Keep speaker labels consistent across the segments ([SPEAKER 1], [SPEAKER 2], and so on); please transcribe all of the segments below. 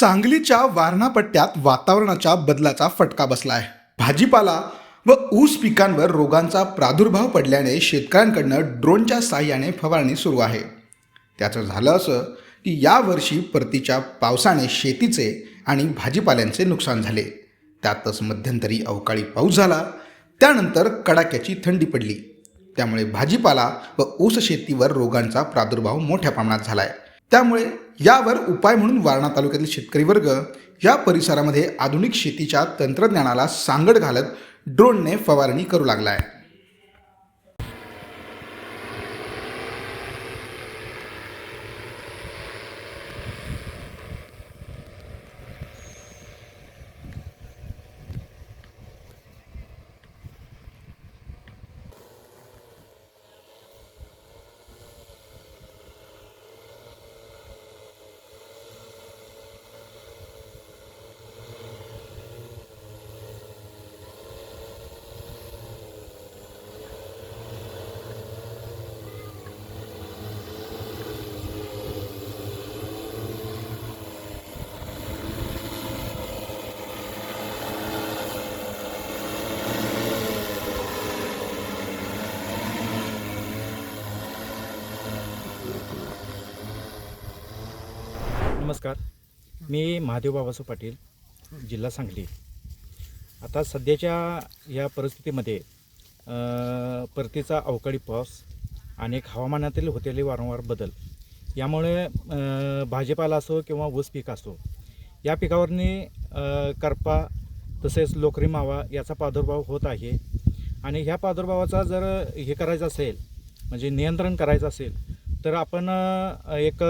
[SPEAKER 1] सांगलीच्या वारणा पट्ट्यात वातावरणाच्या बदलाचा फटका बसला आहे। भाजीपाला व ऊस पिकांवर रोगांचा प्रादुर्भाव पडल्याने शेतकऱ्यांकडून ड्रोनच्या साहाय्याने फवारणी सुरू आहे। त्याचं झालं असं की यावर्षी परतीच्या पावसाने शेतीचे आणि भाजीपाल्यांचे नुकसान झाले। त्यातच मध्यंतरी अवकाळी पाऊस झाला, त्यानंतर कडाक्याची थंडी पडली, त्यामुळे भाजीपाला व ऊस शेतीवर रोगांचा प्रादुर्भाव मोठ्या प्रमाणात झाला आहे। त्यामुळे यावर उपाय म्हणून वारणा तालुक्यातील शेतकरी वर्ग या परिसरामध्ये आधुनिक शेतीच्या तंत्रज्ञानाला सांगड घालत ड्रोनने फवारणी करू लागला आहे।
[SPEAKER 2] नमस्कार, मी महादेव बाबासाहेब पाटील, जिल्हा सांगली। आता सध्याच्या या परिस्थितीमध्ये परतीचा अवकाळी पाऊस आणि हवामानातील होतेले वारंवार बदल यामुळे भाजीपाला असो किंवा ऊस पीक असो या पिकावरनी करपा तसेच लोकरी मावा याचा प्रादुर्भाव होत आहे। आणि ह्या प्रादुर्भावाचा जर हे करायचं असेल म्हणजे नियंत्रण करायचं असेल तर आपण एक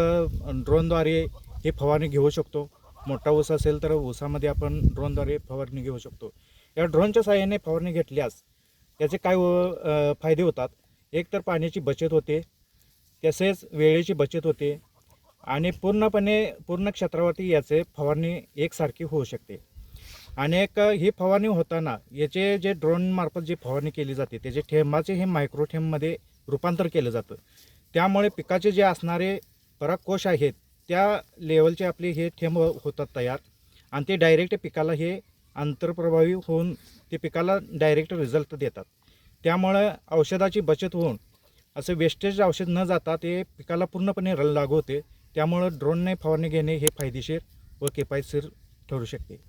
[SPEAKER 2] ड्रोनद्वारे हे फवारणी घेऊ शकतो। मोठा ऊस असेल तर ऊसामध्ये आपण ड्रोनद्वारे फवारणी घेऊ शकतो। या ड्रोनच्या साहाय्याने फवारणी घेतल्यास याचे काय फायदे होतात, एक तर पाण्याची बचत होते, तसेच वेळेची बचत होते आणि पूर्ण क्षेत्रावरती याचे फवारणी एकसारखी होऊ शकते। आणि एक ही फवारणी होताना याचे जे ड्रोनमार्फत जी फवारणी केली जाते त्याचे थेंबाचे हे मायक्रो थेंबमध्ये रूपांतर केलं जातं। त्यामुळे पिकाचे जे असणारे परागकोश आहेत त्या लेवलचे आपले हे थेंब होतात तयार आणि ते डायरेक्ट पिकाला हे आंतरप्रभावी होऊन ते पिकाला डायरेक्ट रिझल्ट देतात। त्यामुळे औषधाची बचत होऊन असं वेस्टेज औषध न जाता ते पिकाला पूर्णपणे लागू होते। त्यामुळे ड्रोनने फवारणी घेणे हे फायदेशीर व किफायतशीर ठरू शकते।